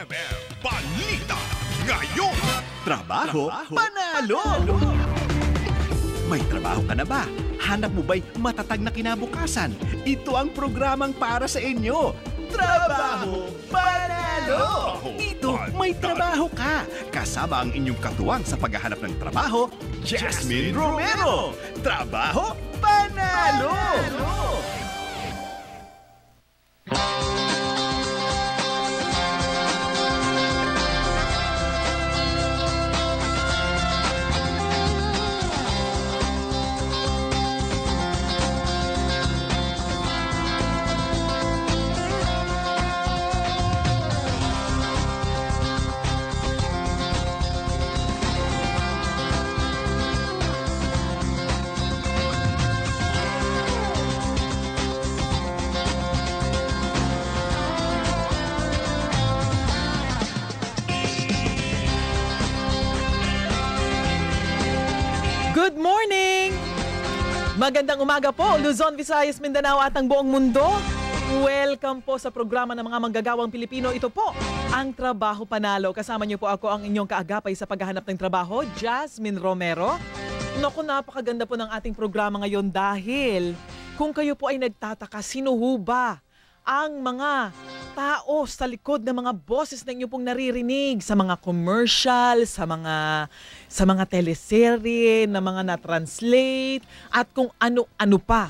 DZMM Balita ngayon. Trabaho, panalo! May trabaho ka na ba? Hanap mo ba'y matatag na kinabukasan? Ito ang programang para sa inyo. Trabaho, panalo! Dito, may trabaho ka. Kasama ang inyong katuwang sa paghahanap ng trabaho, Jasmine Romero. Trabaho, panalo! Good morning! Magandang umaga po, Luzon, Visayas, Mindanao at ang buong mundo. Welcome po sa programa ng mga manggagawang Pilipino. Ito po, ang Trabaho Panalo. Kasama niyo po ako, ang inyong kaagapay sa paghahanap ng trabaho, Jasmine Romero. Naku, napakaganda po ng ating programa ngayon dahil kung kayo po ay nagtataka, sino ho ba ang mga tao sa likod ng mga boses na inyo pong naririnig sa mga commercial, sa mga teleserye na mga na-translate at kung ano-ano pa.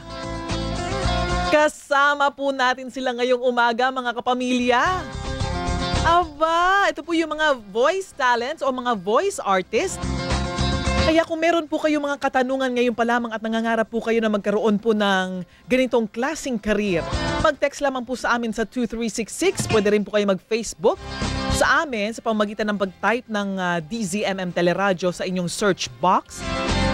Kasama po natin sila ngayong umaga, mga kapamilya. Aba, ito po yung mga voice talents o mga voice artists. Kaya kung meron po kayong mga katanungan ngayon pa lamang at nangangarap po kayo na magkaroon po ng ganitong klaseng career, mag-text lamang po sa amin sa 2366. Pwede rin po kayo mag-Facebook sa amin sa pamamagitan ng pag-type ng DZMM Teleradyo sa inyong search box.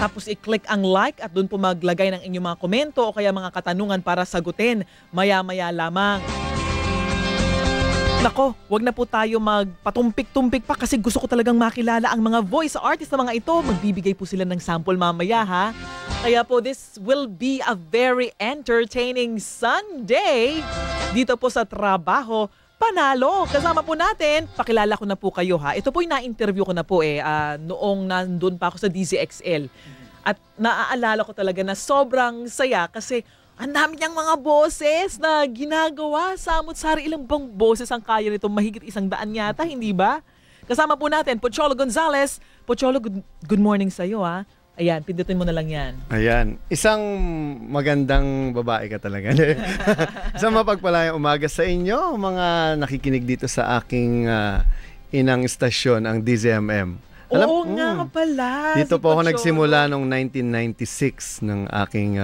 Tapos i-click ang like at doon po maglagay ng inyong mga komento o kaya mga katanungan para sagutin maya-maya lamang. Nako, wag na po tayo magpatumpik-tumpik pa kasi gusto ko talagang makilala ang mga voice artist na mga ito. Magbibigay po sila ng sample mamaya ha. Kaya po this will be a very entertaining Sunday dito po sa Trabaho Panalo. Kasama po natin, pakilala ko na po kayo ha. Ito po yung na-interview ko na po noong nandun pa ako sa DZXL. At naaalala ko talaga na sobrang saya kasi ang dami niyang mga boses na ginagawa. Samot-sari, ilang bang boses ang kaya nito? Mahigit 100 yata, hindi ba? Kasama po natin, Pocholo Gonzales. Pocholo, good morning sa iyo ha. Ayan, pindutin mo na lang yan. Ayan, isang magandang babae ka talaga. Isang mapagpalayang umaga sa inyo, mga nakikinig dito sa aking inang istasyon, ang DZMM. Oo nga pala. Dito si po ako Pocholo nagsimula noong 1996 ng aking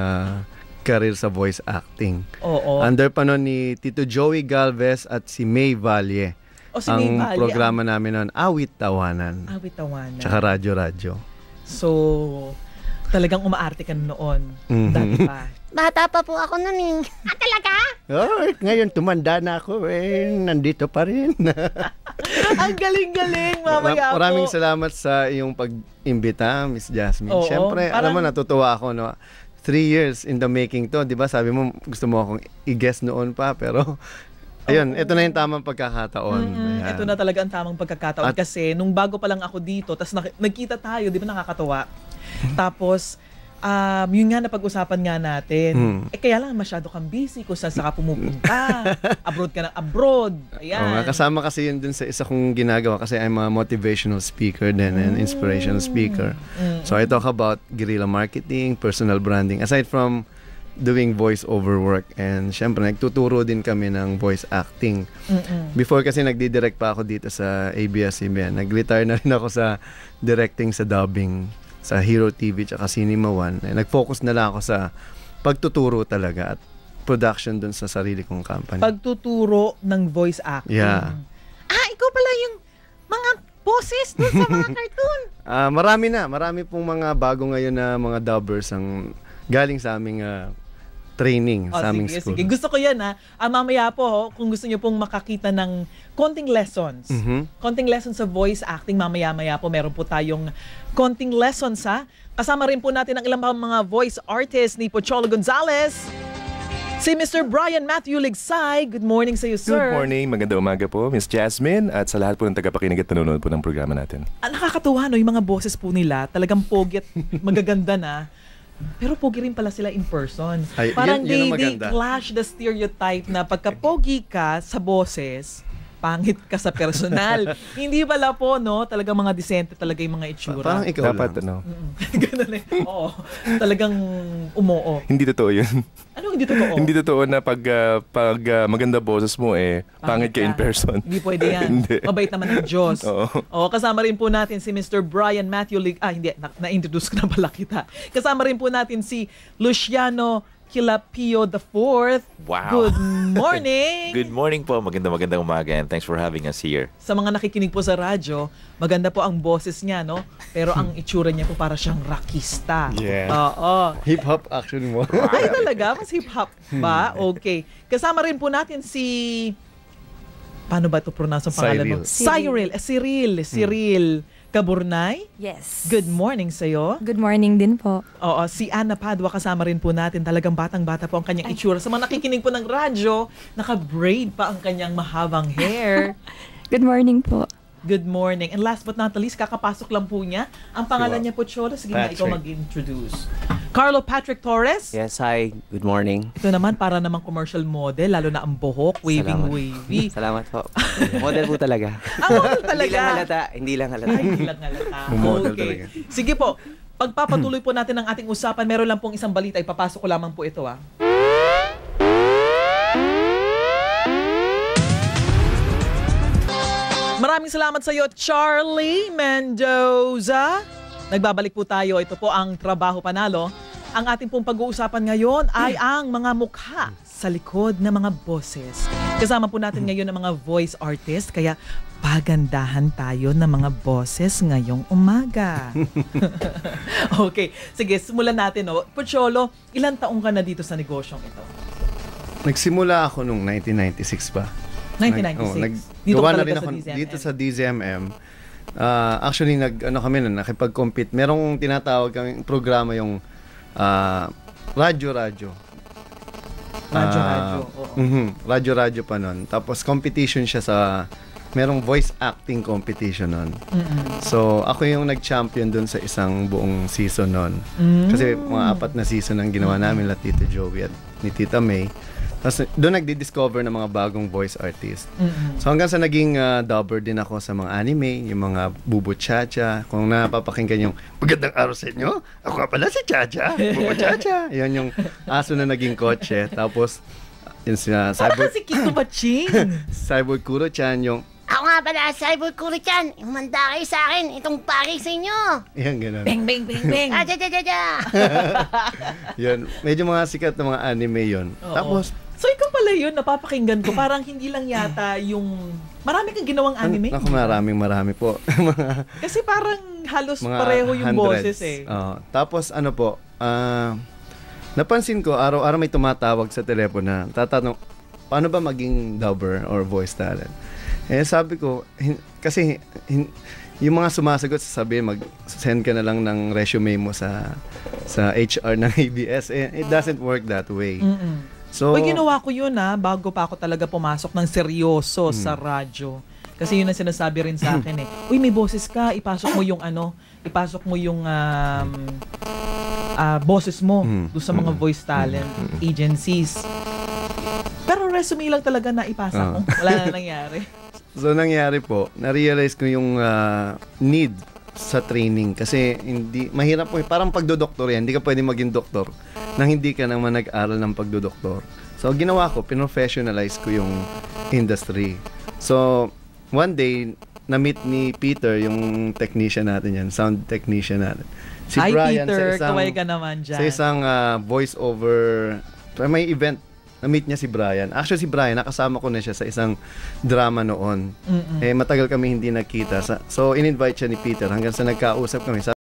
career sa voice acting. Oo. Under pa noon ni Tito Joey Galvez at si May Valle. O si May Valle. Ang programa namin noon, Awit Tawanan. Awit Tawanan. Tsaka Radyo-Radyo. So, talagang umaarte ka noon. Dati pa. Bata pa po ako nun eh. Talaga? Oh, ngayon tumanda na ako nandito pa rin. Ang galing-galing, mamaya po. Maraming salamat sa iyong pag-imbita, Miss Jasmine. Oo, Siyempre, parang, alam mo, natutuwa ako, no? 3 years in the making to, di ba? Sabi mo, gusto mo akong i-guess noon pa, pero ayun, ito na yung tamang pagkakataon. Ito na talaga ang tamang pagkakataon kasi nung bago pa lang ako dito, tas nagkita tayo, di ba nakakatawa? Tapos, yun nga napag-usapan nga natin. Kaya lang masyado kang busy kung saan ka pumupunta. Abroad ka ng abroad. Ayan. Kasama kasi yun dun sa isa kong ginagawa kasi I'm a motivational speaker din and inspirational speaker. So I talk about guerrilla marketing, personal branding, aside from doing voice-over work. And syempre, nagtuturo din kami ng voice acting. Before kasi nagdidirect pa ako dito sa ABS-CBN. Nag-retire na rin ako sa directing sa dubbing sa Hero TV at Cinema One. Nag-focus na lang ako sa pagtuturo talaga at production dun sa sarili kong company. Pagtuturo ng voice acting. Yeah. Ikaw pala yung mga boses dun sa mga cartoon. Marami pong mga bago ngayon na mga dubbers ang galing sa aming training sa aming school. Sige. Gusto ko yan ha. Mamaya po, kung gusto niyo pong makakita ng konting lessons. Konting lessons sa voice acting, mamaya-maya po meron po tayong konting lessons ha. Kasama rin po natin ang ilang mga voice artists ni Pocholo Gonzales. Si Mr. Brian Matthew Ligsay, good morning sa iyo, sir. Good morning, magandang umaga po, Miss Jasmine, at sa lahat po ng tagapakinig at nanonood po ng programa natin. Nakakatuwa, no, yung mga boses po nila, talagang pogi at magaganda na. Pero pogi rin pala sila in person. Ay, Parang yun ang they maganda. clash the stereotype na pagka pogi ka sa boses, pangit ka sa personal. Hindi pala po, no? Talagang mga disente talaga yung mga itsura. Parang ikaw Dapat, lang. Ganun eh. Oo. Talagang umoo. Hindi totoo yun. Ano hindi totoo? Hindi totoo na pag maganda boses mo, pangit ka in person. Hindi pwede yan. Hindi. Mabait naman ng Diyos. Oo. O, kasama rin po natin si Mr. Brian Matthew hindi, na-introduce ko na pala kita. Kasama rin po natin si Luciano Kilapio IV. Wow. Good morning! Good morning po. Magandang umaga and thanks for having us here. Sa mga nakikinig po sa radyo, maganda po ang boses niya, no? Pero ang itsura niya po para siyang rockista. Yeah. Oo. Hip-hop action mo. Ay, talaga? Mas hip-hop ba? Okay. Kasama rin po natin si... Paano ba ito pronounce ang pangalan mo? Cyril Caburnay. Yes. Good morning sa'yo. Good morning din po. Oo, si Ana Padua kasama rin po natin. Talagang batang-bata po ang kanyang itsura. Sa mga nakikinig po ng radyo, naka-braid pa ang kanyang mahabang hair. Good morning po. Good morning. And last but not the least, kakapasok lang po niya. Ang pangalan niya po, Cholo. Sige na, ikaw Patrick. mag-introduce. Carlo Patrick Torres. Yes, hi. Good morning. Ito naman, para namang commercial model, lalo na ang buhok, wavy. Salamat po. Model po talaga. Model talaga. Hindi lang halata. Ay, hindi lang halata. Model Okay. talaga. Sige po, pagpapatuloy po natin ang ating usapan, meron lang pong isang balita. Ipapasok ko lamang po ito, Maraming salamat sa iyo, Charlie Mendoza. Nagbabalik po tayo. Ito po ang Trabaho Panalo. Ang ating pong pag-uusapan ngayon ay ang mga mukha sa likod ng mga boses. Kasama po natin ngayon ang mga voice artist, kaya pagandahan tayo ng mga boses ngayong umaga. Okay, sige, simulan natin. Pocholo, ilang taong ka na dito sa negosyong ito? Nagsimula ako nung 1996 pa. 1996. Dito Gawa ka na talaga rin sa ako DZMM. dito sa DZMM. Actually, kami na, nakipag-compete. Merong tinatawag kaming programa yung radyo-radyo. Radyo-radyo, oo. Radyo-radyo pa nun. Tapos competition siya merong voice acting competition nun. So, ako yung nag-champion dun sa isang buong season nun. Kasi mga 4 na season ang ginawa namin, la Tita Joey at ni Tita May. Tapos doon nagdi-discover ng mga bagong voice artist. So hanggang sa naging dubber din ako sa mga anime, yung mga Bubu Chacha. Kung napapakinggan yung magandang araw sa inyo, ako nga pala si Chacha, Bubu Chacha. Yan yung aso na naging kotse. Tapos yun sila Parang si Kito Maching. Cyborg Kuro-chan yung Ako nga pala, Cyborg Kuro-chan. Umanda kayo sa akin. Itong pari sa inyo. yan gano'n. Bang, bang, bang, bang. Yun, medyo mga sikat na mga anime yun. Oo. Tapos So ikaw pala yun, napapakinggan ko. Parang hindi lang yata yung... Marami kang ginawang anime. ako marami po. Kasi parang halos Mga pareho yung hundreds. boses eh. Oo. Tapos ano po, napansin ko, araw-araw may tumatawag sa telepono na tatanong, paano ba maging dubber or voice talent? Eh sabi ko, yung mga sumasagot sasabihin, mag-send ka na lang ng resume mo sa HR ng ABS. It doesn't work that way. So, Uy, ginawa ko yun bago pa ako talaga pumasok ng seryoso sa radyo. Kasi yun ang sinasabi rin sa akin eh. Uy, may boses ka, ipasok mo yung boses mo doon sa mga voice talent agencies. Pero resume lang talaga na ipasa ko. Wala na nangyari. So, nangyari po, na-realize ko yung need sa training kasi mahirap po, parang pagdodoktor yan, hindi ka pwede maging doktor nang hindi ka naman nag-aral ng pagdodoktor. So, ginawa ko, pinrofessionalize ko yung industry. So, one day, na-meet ni Peter, yung technician natin yan, sound technician natin. Si Hi Brian, Peter, sa isang, kaway ka naman dyan. sa isang voice-over, may event, na-meet niya si Brian. Actually, si Brian, nakasama ko na siya sa isang drama noon. Matagal kami hindi nakita. So, in-invite siya ni Peter hanggang sa nagkausap kami.